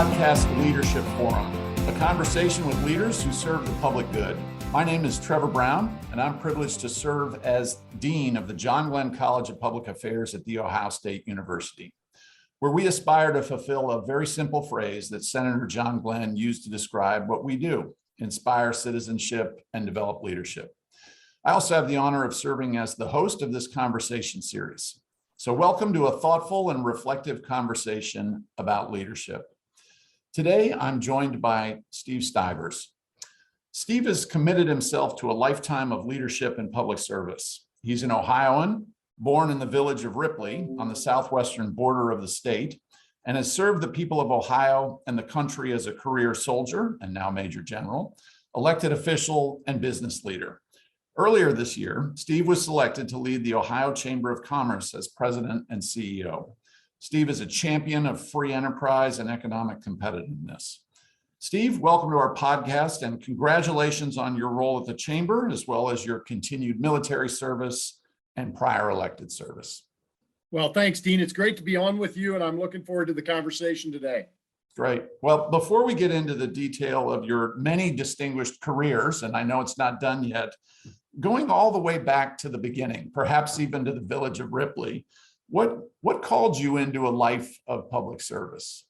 podcast, The Leadership Forum, a conversation with leaders who serve the public good. My name is Trevor Brown, and I'm privileged to serve as Dean of the John Glenn College of Public Affairs at The Ohio State University, where we aspire to fulfill a very simple phrase that Senator John Glenn used to describe what we do: inspire citizenship and develop leadership. I also have the honor of serving as the host of this conversation series. So welcome to a thoughtful and reflective conversation about leadership. Today, I'm joined by Steve Stivers. Steve has committed himself to a lifetime of leadership and public service. He's an Ohioan, born in the village of Ripley on the southwestern border of the state, and has served the people of Ohio and the country as a career soldier, and now Major General, elected official, and business leader. Earlier this year, Steve was selected to lead the Ohio Chamber of Commerce as president and CEO. Steve is a champion of free enterprise and economic competitiveness. Steve, welcome to our podcast, and congratulations on your role at the Chamber, as well as your continued military service and prior elected service. Well, thanks, Dean. It's great to be on with you, and I'm looking forward to the conversation today. Great. Well, before we get into the detail of your many distinguished careers, and I know it's not done yet, going all the way back to the beginning, perhaps even to the village of Ripley, what called you into a life of public service?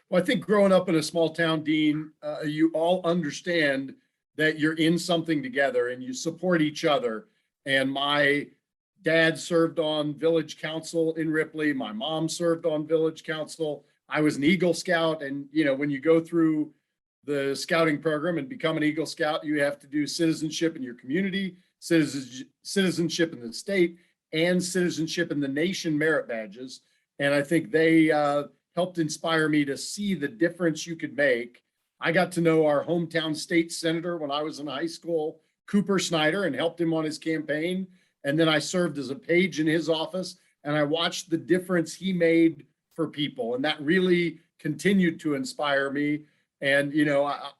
Well, I think growing up in a small town, Dean, you all understand that you're in something together and you support each other. And my dad served on village council in Ripley. My mom served on village council. I was an Eagle Scout. And, when you go through the scouting program and become an Eagle Scout, you have to do citizenship in your community, citizenship in the state, and citizenship in the nation merit badges. And I think they helped inspire me to see the difference you could make. I got to know our hometown state senator when I was in high school, Cooper Snyder, and helped him on his campaign. And then I served as a page in his office, and I watched the difference he made for people. And that really continued to inspire me. And,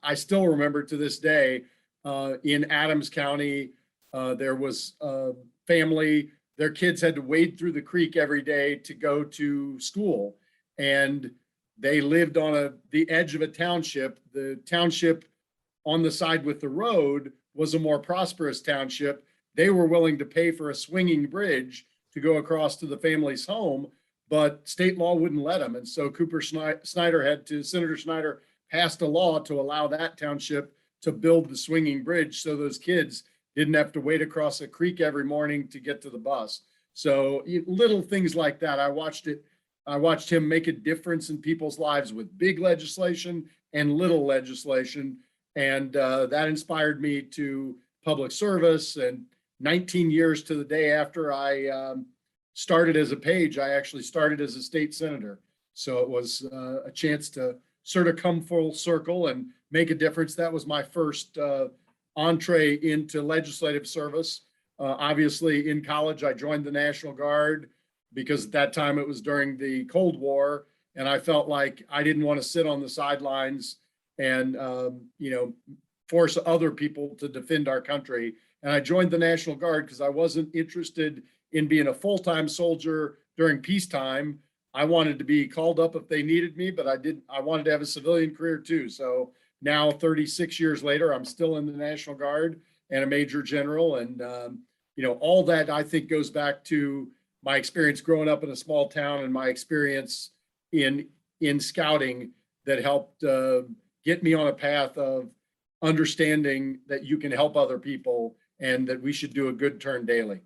I still remember to this day, in Adams County, there was a family, their kids had to wade through the creek every day to go to school. And they lived on the edge of a township. The township on the side with the road was a more prosperous township. They were willing to pay for a swinging bridge to go across to the family's home, but state law wouldn't let them. And so Senator Snyder passed a law to allow that township to build the swinging bridge so those kids didn't have to wait across a creek every morning to get to the bus. So little things like that. I watched him make a difference in people's lives with big legislation and little legislation. And that inspired me to public service. And 19 years to the day after I started as a page, I actually started as a state senator. So it was a chance to sort of come full circle and make a difference. That was my first entree into legislative service. Obviously, in college, I joined the National Guard because at that time it was during the Cold War, and I felt like I didn't want to sit on the sidelines and force other people to defend our country. And I joined the National Guard because I wasn't interested in being a full-time soldier during peacetime. I wanted to be called up if they needed me, but I wanted to have a civilian career too. So now 36 years later, I'm still in the National Guard and a Major General. And, all that I think goes back to my experience growing up in a small town and my experience in scouting that helped get me on a path of understanding that you can help other people and that we should do a good turn daily.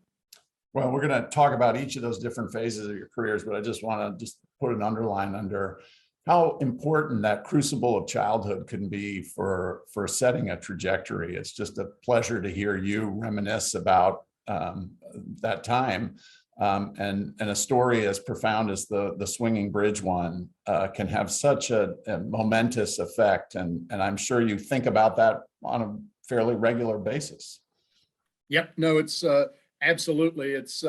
Well, we're going to talk about each of those different phases of your careers, but I just want to put an underline under how important that crucible of childhood can be for setting a trajectory. It's just a pleasure to hear you reminisce about that time. And a story as profound as the swinging bridge one can have such a momentous effect. And I'm sure you think about that on a fairly regular basis. Yep. No, it's absolutely. It's,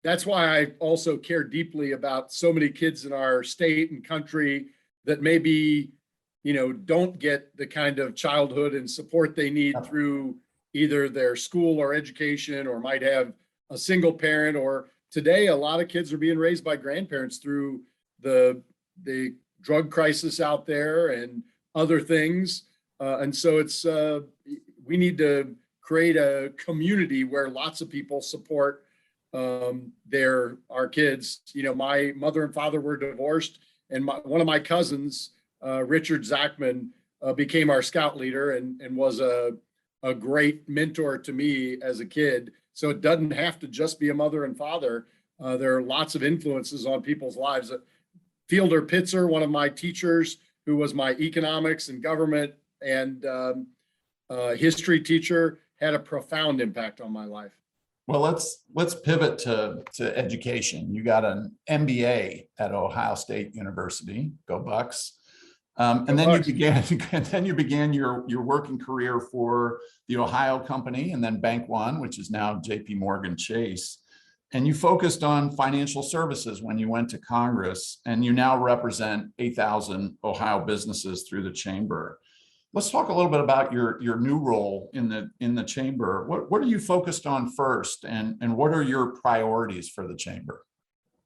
that's why I also care deeply about so many kids in our state and country that maybe, don't get the kind of childhood and support they need through either their school or education, or might have a single parent, or today a lot of kids are being raised by grandparents through the the drug crisis out there and other things. And so we need to create a community where lots of people support our kids. My mother and father were divorced, and one of my cousins, Richard Zachman, became our scout leader and was a great mentor to me as a kid. So it doesn't have to just be a mother and father. There are lots of influences on people's lives. Fielder Pitzer, one of my teachers, who was my economics and government and history teacher, had a profound impact on my life. Well, let's pivot to education. You got an MBA at Ohio State University. Go Bucks! And then you began your working career for the Ohio Company and then Bank One, which is now J.P. Morgan Chase. And you focused on financial services when you went to Congress, and you now represent 8,000 Ohio businesses through the chamber. Let's talk a little bit about your new role in the chamber. What are you focused on first, and what are your priorities for the chamber?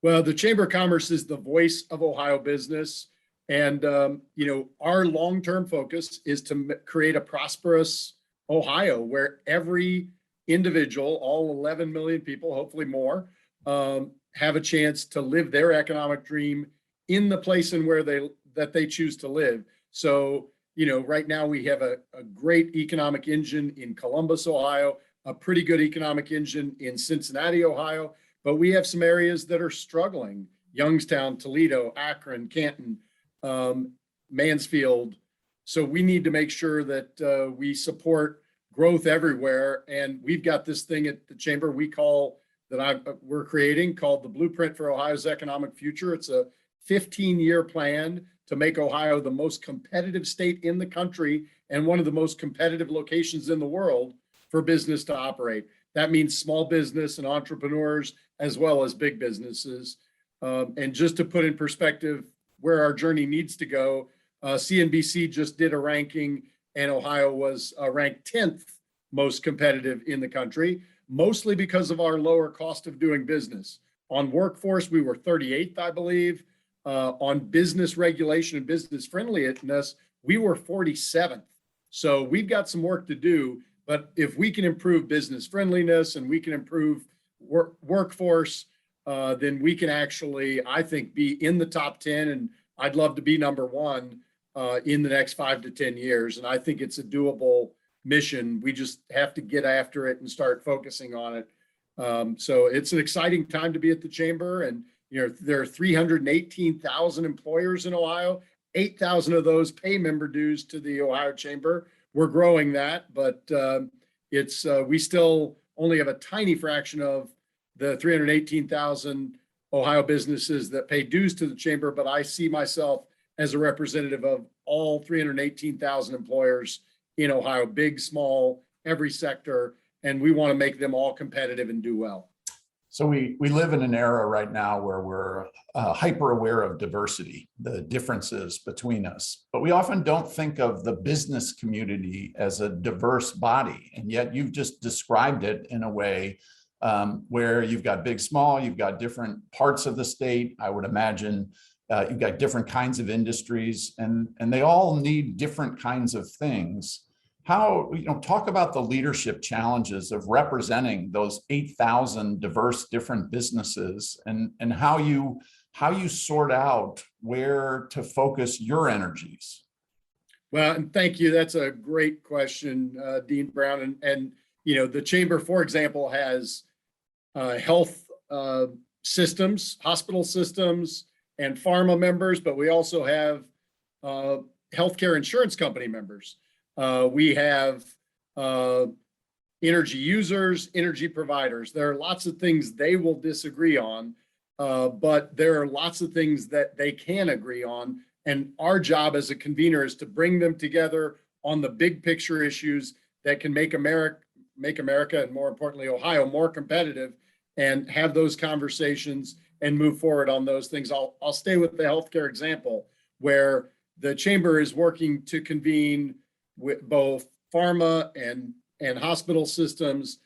Well, the Chamber of Commerce is the voice of Ohio business. And, our long-term focus is to create a prosperous Ohio where every individual, all 11 million people, hopefully more, have a chance to live their economic dream in the place and where they choose to live. So, right now we have a great economic engine in Columbus, Ohio, a pretty good economic engine in Cincinnati, Ohio, but we have some areas that are struggling: Youngstown, Toledo, Akron, Canton, Mansfield. So we need to make sure that we support growth everywhere. And we've got this thing at the chamber we're creating called the Blueprint for Ohio's Economic Future. It's a 15-year plan to make Ohio the most competitive state in the country and one of the most competitive locations in the world for business to operate. That means small business and entrepreneurs as well as big businesses. And just to put in perspective where our journey needs to go, CNBC just did a ranking, and Ohio was ranked 10th most competitive in the country, mostly because of our lower cost of doing business. On workforce, we were 38th, I believe. On business regulation and business friendliness, we were 47th. So we've got some work to do, but if we can improve business friendliness and we can improve workforce, then we can actually, I think, be in the top 10. And I'd love to be number one in the next 5 to 10 years. And I think it's a doable mission. We just have to get after it and start focusing on it. So it's an exciting time to be at the chamber. And there are 318,000 employers in Ohio. 8,000 of those pay member dues to the Ohio Chamber. We're growing that, but we still only have a tiny fraction of the 318,000 Ohio businesses that pay dues to the chamber. But I see myself as a representative of all 318,000 employers in Ohio, big, small, every sector, and we want to make them all competitive and do well. So we live in an era right now where we're hyper aware of diversity, the differences between us, but we often don't think of the business community as a diverse body. And yet you've just described it in a way where you've got big, small, you've got different parts of the state. I would imagine you've got different kinds of industries, and they all need different kinds of things. Talk about the leadership challenges of representing those 8,000 diverse different businesses, and how you sort out where to focus your energies. Well, and thank you. That's a great question, Dean Brown. And the chamber, for example, has health systems, hospital systems, and pharma members, but we also have healthcare insurance company members. We have energy users, energy providers. There are lots of things they will disagree on, but there are lots of things that they can agree on. And our job as a convener is to bring them together on the big picture issues that can make America, and more importantly, Ohio, more competitive, and have those conversations and move forward on those things. I'll stay with the healthcare example, where the chamber is working to convene with both pharma and hospital systems,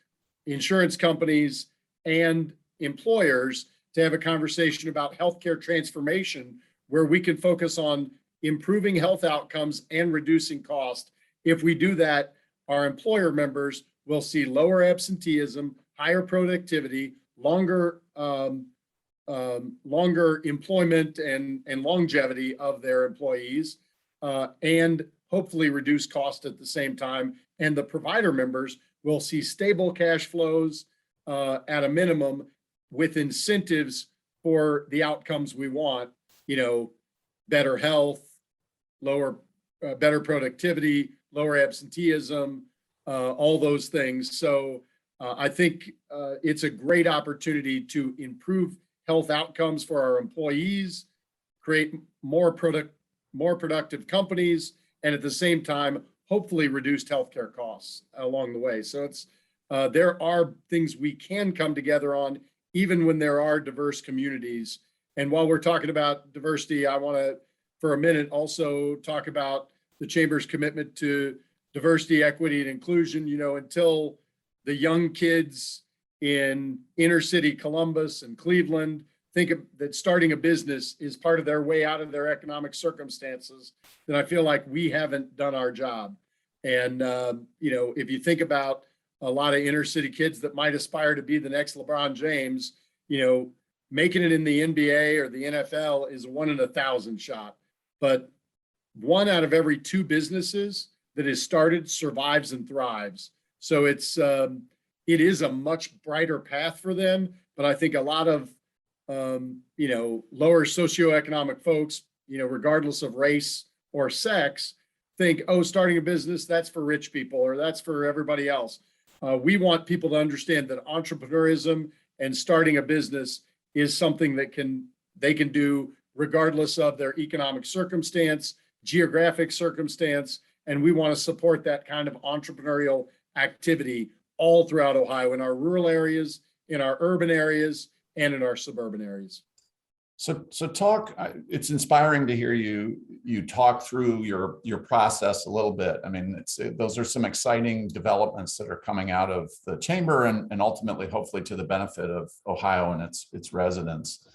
insurance companies, and employers to have a conversation about healthcare transformation, where we can focus on improving health outcomes and reducing cost. If we do that, our employer members will see lower absenteeism, higher productivity, longer employment and longevity of their employees, and hopefully reduce cost at the same time. And the provider members will see stable cash flows at a minimum, with incentives for the outcomes we want, better health, better productivity, lower absenteeism, all those things. So I think it's a great opportunity to improve health outcomes for our employees, create more productive companies, and at the same time, hopefully reduced healthcare costs along the way. So there are things we can come together on, even when there are diverse communities. And while we're talking about diversity, I want to, for a minute, also talk about the Chamber's commitment to diversity, equity, and inclusion. Until the young kids in inner city Columbus and Cleveland think that starting a business is part of their way out of their economic circumstances, then I feel like we haven't done our job. And, if you think about a lot of inner city kids that might aspire to be the next LeBron James, making it in the NBA or the NFL is 1 in 1,000 shot. But 1 out of every 2 businesses that is started survives and thrives. So it is a much brighter path for them. But I think a lot of, lower socioeconomic folks, regardless of race or sex, think, oh, starting a business, that's for rich people or that's for everybody else. We want people to understand that entrepreneurism and starting a business is something that they can do regardless of their economic circumstance, geographic circumstance, and we want to support that kind of entrepreneurial activity all throughout Ohio, in our rural areas, in our urban areas, and in our suburban areas. So it's inspiring to hear you talk through your process a little bit. I mean, those are some exciting developments that are coming out of the chamber and ultimately, hopefully, to the benefit of Ohio and its residents.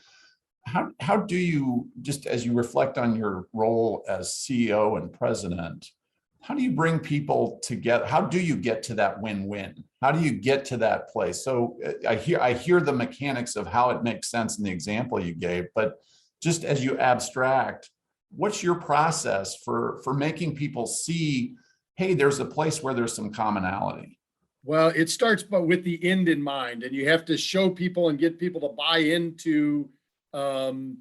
How do you, just as you reflect on your role as CEO and president, how do you bring people together? How do you get to that win-win? How do you get to that place? So I hear the mechanics of how it makes sense in the example you gave, but just as you abstract, what's your process for making people see, hey, there's a place where there's some commonality? Well, it starts but with the end in mind, and you have to show people and get people to buy into the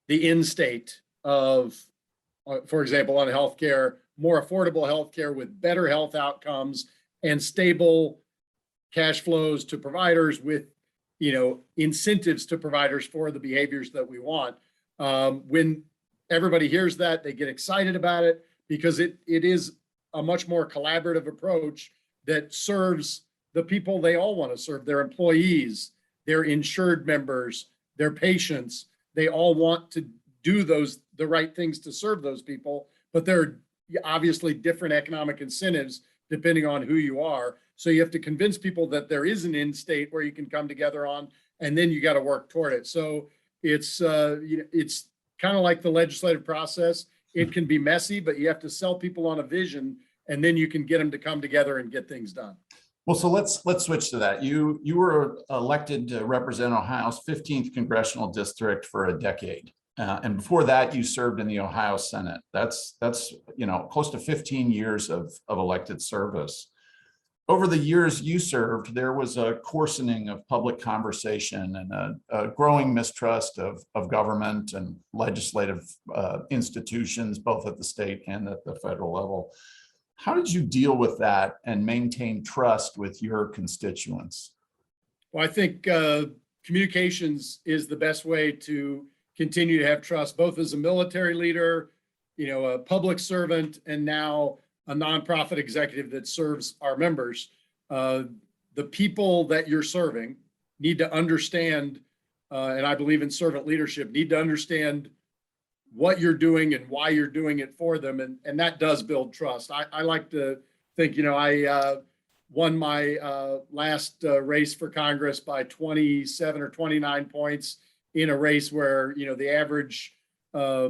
end state of, for example, on healthcare, more affordable healthcare with better health outcomes and stable cash flows to providers with, incentives to providers for the behaviors that we want. When everybody hears that, they get excited about it because it is a much more collaborative approach that serves the people they all want to serve, their employees, their insured members, their patients. They all want to do the right things to serve those people, but there are obviously different economic incentives depending on who you are. So you have to convince people that there is an end state where you can come together on, and then you got to work toward it. So it's kind of like the legislative process. It can be messy, but you have to sell people on a vision, and then you can get them to come together and get things done. Well, so let's switch to that. You were elected to represent Ohio's 15th congressional district for a decade. And before that, you served in the Ohio Senate. That's close to 15 years of elected service. Over the years you served, there was a coarsening of public conversation and a growing mistrust of government and legislative institutions, both at the state and at the federal level. How did you deal with that and maintain trust with your constituents? Well, I think communications is the best way to continue to have trust, both as a military leader, a public servant, and now a nonprofit executive that serves our members. The people that you're serving need to understand, and I believe in servant leadership, need to understand what you're doing and why you're doing it for them. And that does build trust. I like to think, I won my last race for Congress by 27 or 29 points in a race where, the average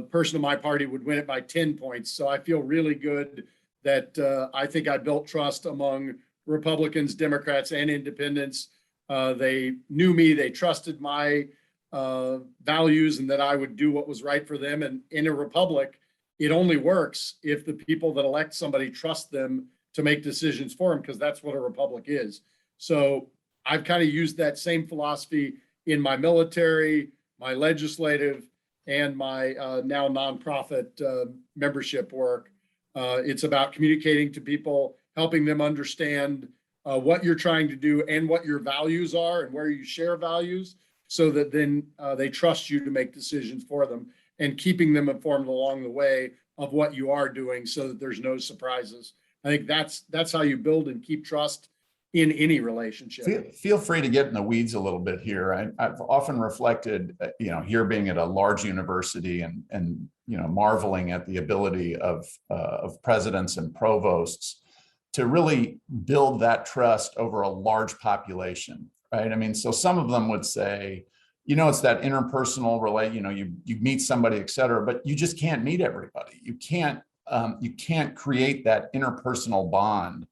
person of my party would win it by 10 points. So I feel really good that I think I built trust among Republicans, Democrats, and independents. They knew me, they trusted my values, and that I would do what was right for them. And in a republic, it only works if the people that elect somebody trust them to make decisions for them, because that's what a republic is. So I've kind of used that same philosophy in my military, my legislative, and my now nonprofit membership work. It's about communicating to people, helping them understand what you're trying to do and what your values are and where you share values, so that then they trust you to make decisions for them, and keeping them informed along the way of what you are doing so that there's no surprises. I think that's how you build and keep trust in any relationship. Feel free to get in the weeds a little bit here. I've often reflected, here being at a large university and marveling at the ability of presidents and provosts to really build that trust over a large population, right? I mean, so some of them would say, it's that interpersonal you meet somebody, et cetera, but you just can't meet everybody. You can't create that interpersonal bond.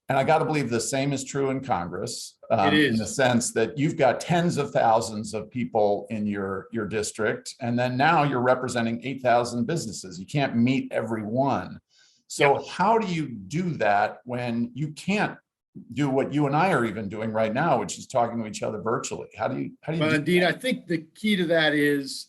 And I got to believe the same is true in Congress, in the sense that you've got tens of thousands of people in your district, and then now you're representing 8,000 businesses. You can't meet every one. So how do you do that when you can't do what you and I are even doing right now, which is talking to each other virtually? How do you do Dean, that? I think the key to that is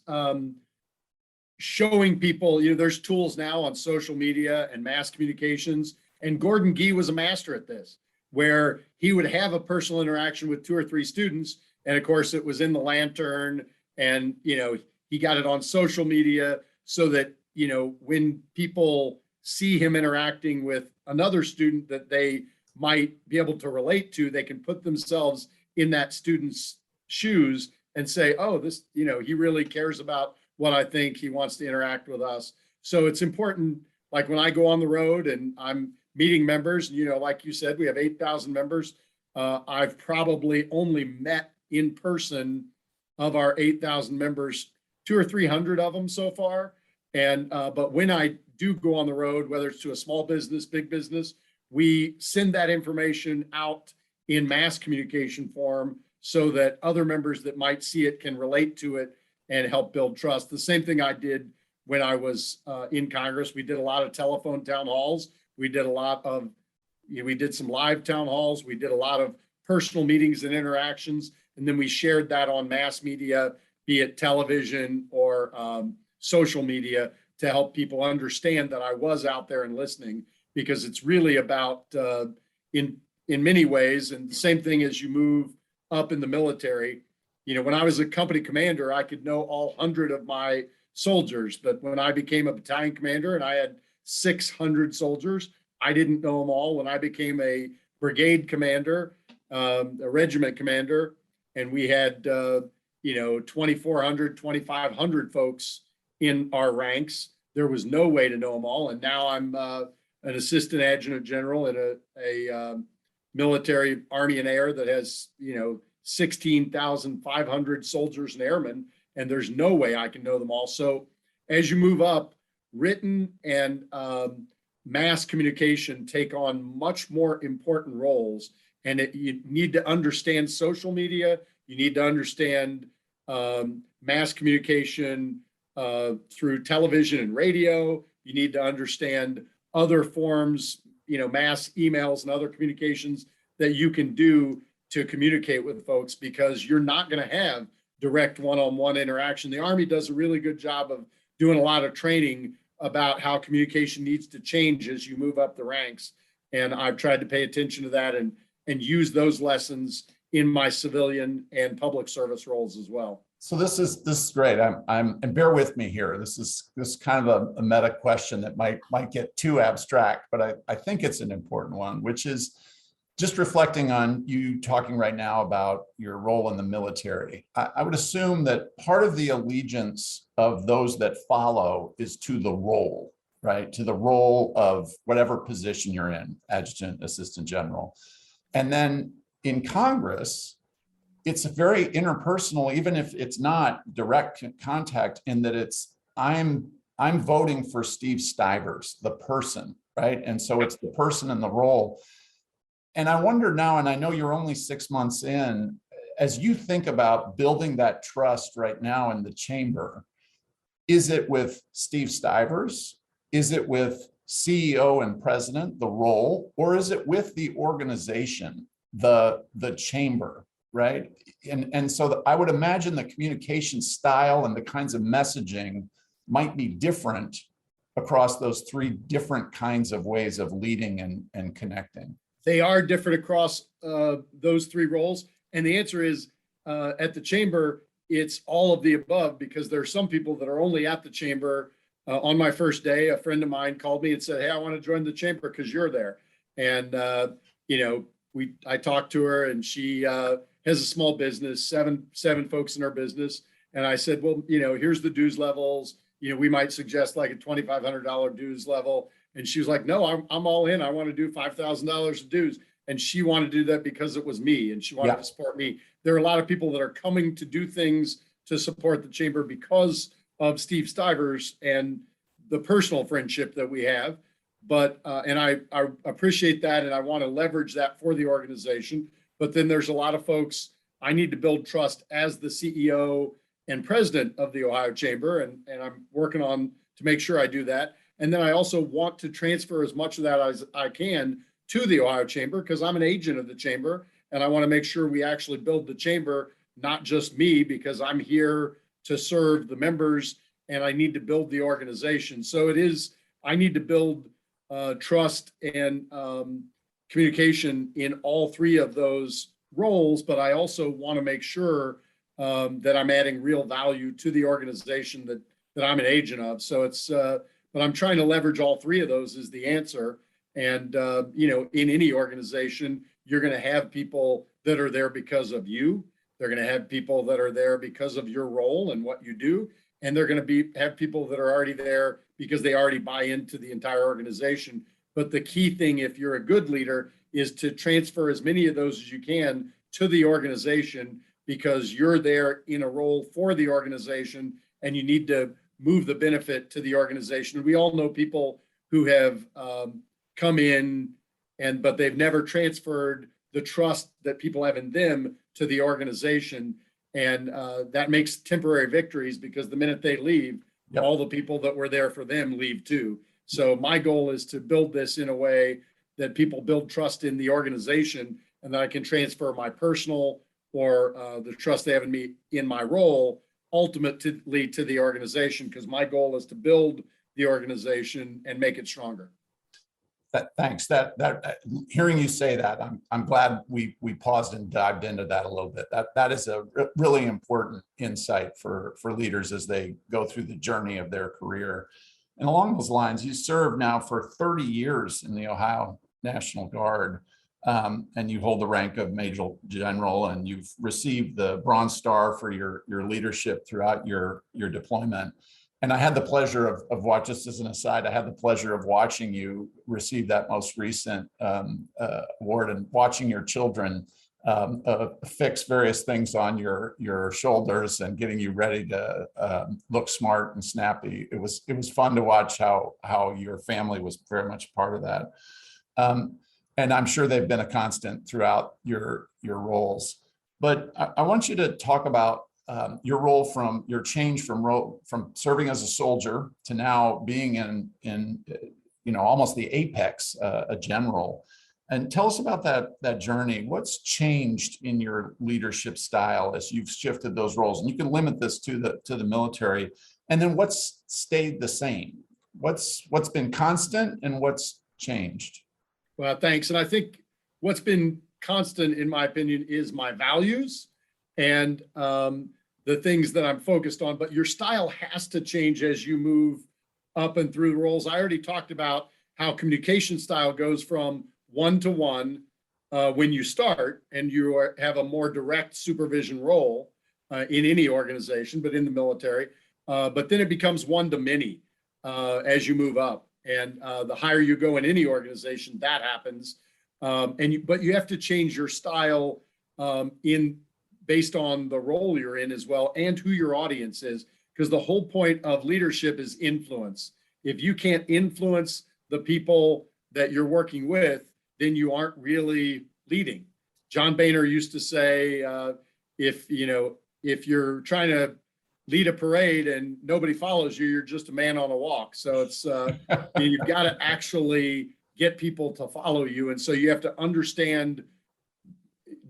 showing people, there's tools now on social media and mass communications. And Gordon Gee was a master at this, where he would have a personal interaction with 2 or 3 students. And of course, it was in the Lantern, and, he got it on social media so that, when people see him interacting with another student that they might be able to relate to, they can put themselves in that student's shoes and say, oh, this, he really cares about what I think. He wants to interact with us. So it's important, like when I go on the road and I'm meeting members, like you said, we have 8,000 members. I've probably only met in person of our 8,000 members, 200 or 300 of them so far. And but when I do go on the road, whether it's to a small business, big business, we send that information out in mass communication form so that other members that might see it can relate to it and help build trust. The same thing I did when I was in Congress. We did a lot of telephone town halls. We did we did some live town halls. We did a lot of personal meetings and interactions. And then we shared that on mass media, be it television or social media, to help people understand that I was out there and listening, because it's really about, in many ways, and the same thing as you move up in the military. When I was a company commander, I could know all 100 of my soldiers, but when I became a battalion commander and I had 600 soldiers, I didn't know them all. When I became a brigade commander, a regiment commander, and we had 2,400, 2,500 folks in our ranks, there was no way to know them all. And now I'm an assistant adjutant general in a military Army and Air that has 16,500 soldiers and airmen, and there's no way I can know them all. So as you move up, written and mass communication take on much more important roles. And you need to understand social media. You need to understand mass communication through television and radio. You need to understand other forms, mass emails and other communications that you can do to communicate with folks, because you're not going to have direct one-on-one interaction. The Army does a really good job of doing a lot of training about how communication needs to change as you move up the ranks. And I've tried to pay attention to that and use those lessons in my civilian and public service roles as well. So this is great. And bear with me here. This is kind of a meta question that might get too abstract, but I think it's an important one, which is just reflecting on you talking right now about your role in the military. I would assume that part of the allegiance of those that follow is to the role, right? To the role of whatever position you're in, adjutant, assistant general. And then in Congress, it's very interpersonal, even if it's not direct contact, in that it's I'm voting for Steve Stivers, the person, right? And so it's the person and the role. And I wonder now, and I know you're only 6 months in, as you think about building that trust right now in the chamber, is it with Steve Stivers? Is it with CEO and president, the role, or is it with the organization, the chamber, right? And so I would imagine the communication style and the kinds of messaging might be different across those three different kinds of ways of leading and connecting. They are different across those three roles. And the answer is at the chamber, it's all of the above, because there are some people that are only at the chamber. On my first day, a friend of mine called me and said, "Hey, I want to join the chamber because you're there." And, I talked to her, and she has a small business, seven folks in her business. And I said, "Well, here's the dues levels. We might suggest like a $2,500 dues level." And she was like, "No, I'm all in. I want to do $5,000 of dues." And she wanted to do that because it was me, and she wanted to support me. There are a lot of people that are coming to do things to support the chamber because of Steve Stivers and the personal friendship that we have. But, and I appreciate that, and I want to leverage that for the organization. But then there's a lot of folks I need to build trust as the CEO and president of the Ohio Chamber, and I'm working on to make sure I do that. And then I also want to transfer as much of that as I can to the Ohio Chamber, because I'm an agent of the chamber, and I want to make sure we actually build the chamber, not just me, because I'm here to serve the members and I need to build the organization. So I need to build trust and communication in all three of those roles, but I also want to make sure that I'm adding real value to the organization that I'm an agent of. So but I'm trying to leverage all three of those is the answer. And, in any organization, you're going to have people that are there because of you. They're going to have people that are there because of your role and what you do. And they're going to have people that are already there because they already buy into the entire organization. But the key thing, if you're a good leader, is to transfer as many of those as you can to the organization, because you're there in a role for the organization and you need to move the benefit to the organization. We all know people who have come in but they've never transferred the trust that people have in them to the organization. And that makes temporary victories, because the minute they leave, all the people that were there for them leave too. So my goal is to build this in a way that people build trust in the organization, and that I can transfer my personal or the trust they have in me in my role ultimately to the organization, because my goal is to build the organization and make it stronger. Thanks. That hearing you say that, I'm glad we paused and dived into that a little bit. That is a really important insight for leaders as they go through the journey of their career. And along those lines, you served now for 30 years in the Ohio National Guard, and you hold the rank of Major General, and you've received the Bronze Star for your leadership throughout your deployment. And I had the pleasure of watching, just as an aside, I had the pleasure of watching you receive that most recent award, and watching your children fix various things on your shoulders and getting you ready to look smart and snappy. It was fun to watch how your family was very much part of that. And I'm sure they've been a constant throughout your roles. But I want you to talk about your role, from your change from serving as a soldier to now being in almost the apex, a general. And tell us about that journey. What's changed in your leadership style as you've shifted those roles? And you can limit this to the military. And then what's stayed the same? What's been constant and what's changed? Well, thanks. And I think what's been constant, in my opinion, is my values and the things that I'm focused on. But your style has to change as you move up and through the roles. I already talked about how communication style goes from one-to-one when you start, and you have a more direct supervision role in any organization, but in the military. But then it becomes one-to-many as you move up. And the higher you go in any organization, that happens. But you have to change your style based on the role you're in as well, and who your audience is. because the whole point of leadership is influence. If you can't influence the people that you're working with, then you aren't really leading. John Boehner used to say, if you're trying to lead a parade and nobody follows you, you're just a man on a walk. So it's you've got to actually get people to follow you, and so you have to understand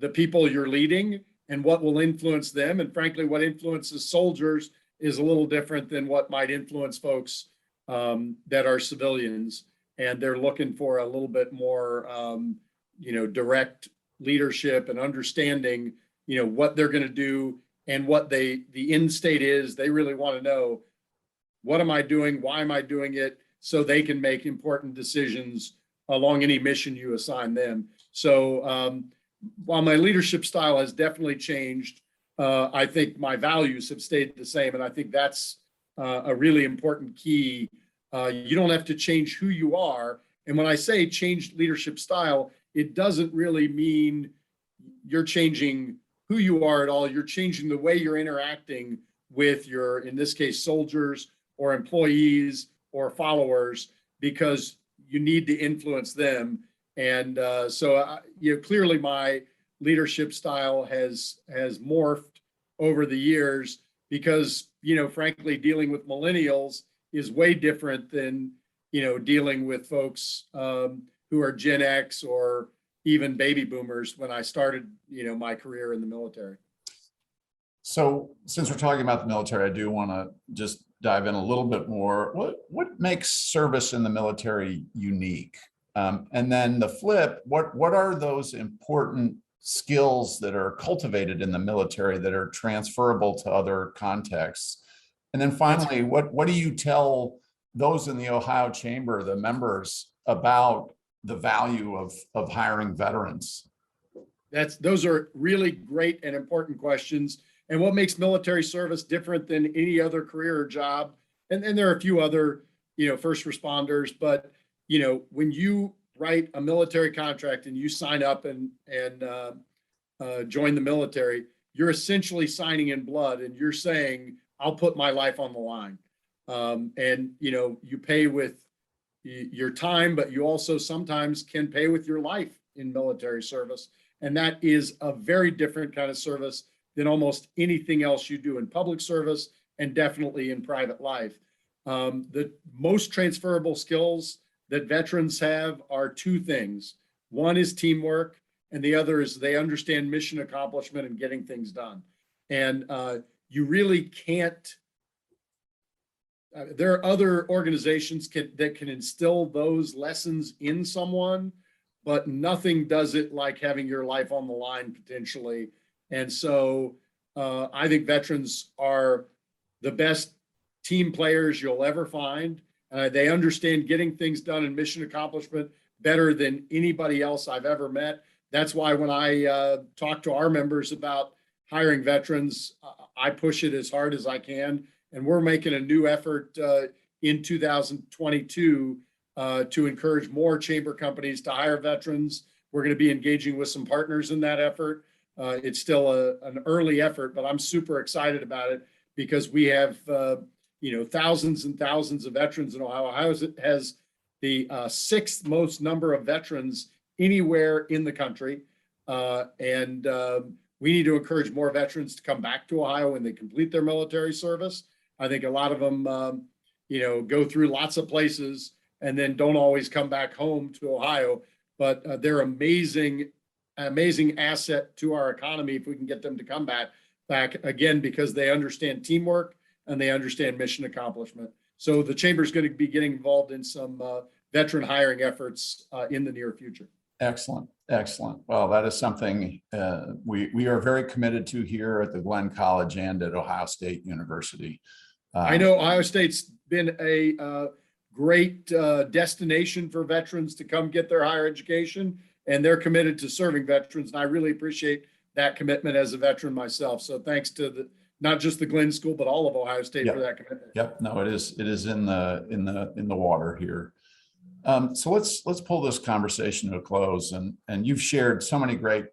the people you're leading and what will influence them. And frankly, what influences soldiers is a little different than what might influence folks that are civilians, and they're looking for a little bit more, direct leadership and understanding, what they're going to do and what the end state is. They really want to know, what am I doing? Why am I doing it? So they can make important decisions along any mission you assign them. So while my leadership style has definitely changed, I think my values have stayed the same. And I think that's a really important key. You don't have to change who you are. And when I say change leadership style, it doesn't really mean you're changing who you are at all. You're changing the way you're interacting with your, in this case, soldiers or employees or followers, because you need to influence them. And so clearly my leadership style has morphed over the years because, frankly, dealing with millennials is way different than, dealing with folks who are Gen X or even baby boomers when I started, my career in the military. So since we're talking about the military, I do want to just dive in a little bit more. What makes service in the military unique? And then the flip, what are those important skills that are cultivated in the military that are transferable to other contexts? And then finally, what do you tell those in the Ohio Chamber, the members, about the value of hiring veterans? Those are really great and important questions. And what makes military service different than any other career or job? And there are a few other, first responders, but when you write a military contract and you sign up and join the military, you're essentially signing in blood, and you're saying, I'll put my life on the line. And you pay with your time, but you also sometimes can pay with your life in military service. And that is a very different kind of service than almost anything else you do in public service and definitely in private life. The most transferable skills that veterans have are two things. One is teamwork, and the other is they understand mission accomplishment and getting things done. And you really can't, there are other organizations that can instill those lessons in someone, but nothing does it like having your life on the line potentially. And so I think veterans are the best team players you'll ever find. They understand getting things done and mission accomplishment better than anybody else I've ever met. That's why when I talk to our members about hiring veterans, I push it as hard as I can. And we're making a new effort in 2022 to encourage more chamber companies to hire veterans. We're going to be engaging with some partners in that effort. It's still an early effort, but I'm super excited about it because we have thousands and thousands of veterans in Ohio. Ohio has the sixth most number of veterans anywhere in the country, and we need to encourage more veterans to come back to Ohio when they complete their military service. I think a lot of them, go through lots of places and then don't always come back home to Ohio, but they're amazing asset to our economy if we can get them to come back again, because they understand teamwork and they understand mission accomplishment. So the chamber is going to be getting involved in some veteran hiring efforts in the near future. Excellent. Well, that is something we are very committed to here at the Glenn College and at Ohio State University. I know Ohio State's been a great destination for veterans to come get their higher education, and they're committed to serving veterans. And I really appreciate that commitment as a veteran myself. So thanks to not just the Glenn School, but all of Ohio State for that commitment. Yep. No, it is in the water here. So let's pull this conversation to a close. And you've shared so many great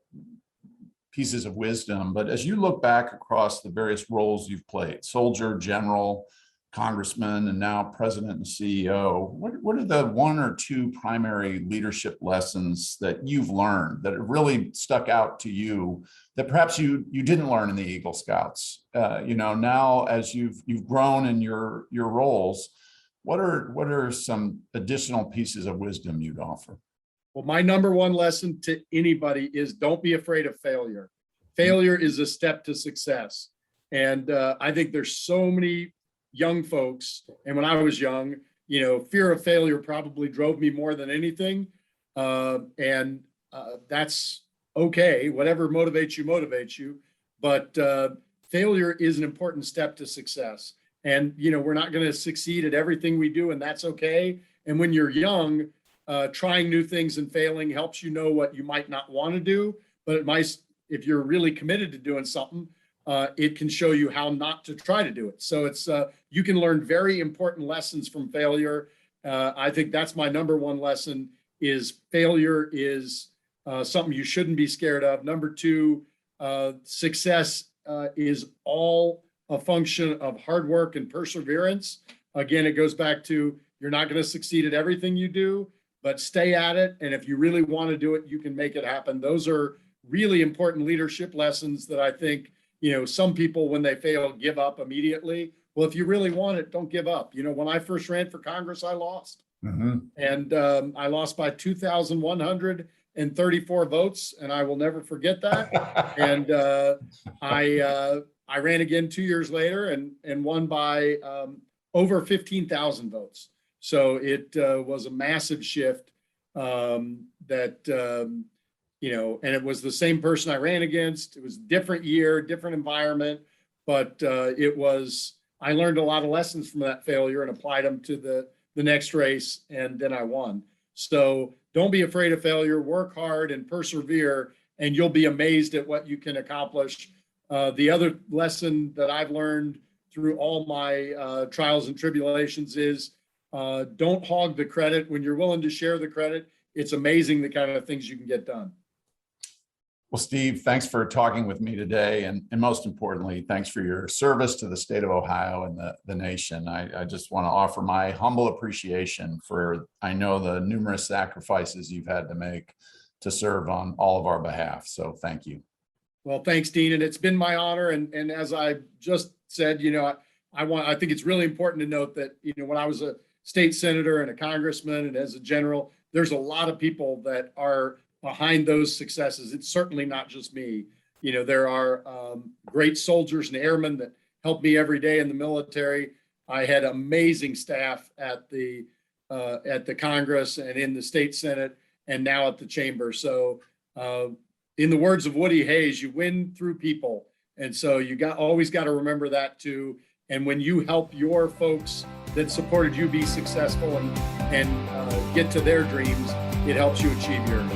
pieces of wisdom, but as you look back across the various roles you've played, soldier, general, congressman, and now president and CEO, what are the one or two primary leadership lessons that you've learned that have really stuck out to you that perhaps you didn't learn in the Eagle Scouts? Now as you've grown in your roles, what are some additional pieces of wisdom you'd offer? Well, my number one lesson to anybody is don't be afraid of failure. Failure is a step to success. And I think there's so many young folks, and when I was young, fear of failure probably drove me more than anything. That's okay. Whatever motivates you. But failure is an important step to success. And, we're not going to succeed at everything we do, and that's okay. And when you're young, trying new things and failing helps you know what you might not want to do, but if you're really committed to doing something, it can show you how not to try to do it. So you can learn very important lessons from failure. I think that's my number one lesson is failure is something you shouldn't be scared of. Number two, success is all a function of hard work and perseverance. Again, it goes back to you're not going to succeed at everything you do, but stay at it. And if you really want to do it, you can make it happen. Those are really important leadership lessons that I think, some people, when they fail, give up immediately. Well, if you really want it, don't give up. When I first ran for Congress, I lost. Mm-hmm. And I lost by 2,134 votes, and I will never forget that. And I ran again 2 years later and won by over 15,000 votes. So it was a massive shift and it was the same person I ran against. It was a different year, different environment, but I learned a lot of lessons from that failure and applied them to the next race, and then I won. So don't be afraid of failure, work hard and persevere, and you'll be amazed at what you can accomplish. The other lesson that I've learned through all my trials and tribulations is don't hog the credit. When you're willing to share the credit, it's amazing the kind of things you can get done. Well, Steve, thanks for talking with me today. And most importantly, thanks for your service to the state of Ohio and the nation. I just want to offer my humble appreciation for, I know, the numerous sacrifices you've had to make to serve on all of our behalf. So thank you. Well, thanks, Dean. And it's been my honor. And as I just said, I think it's really important to note that, when I was a state senator and a congressman and as a general, there's a lot of people that are behind those successes. It's certainly not just me. There are great soldiers and airmen that help me every day in the military. I had amazing staff at the Congress and in the state Senate and now at the chamber. So in the words of Woody Hayes, you win through people. And so always got to remember that too. And when you help your folks that supported you be successful and get to their dreams, it helps you achieve yours.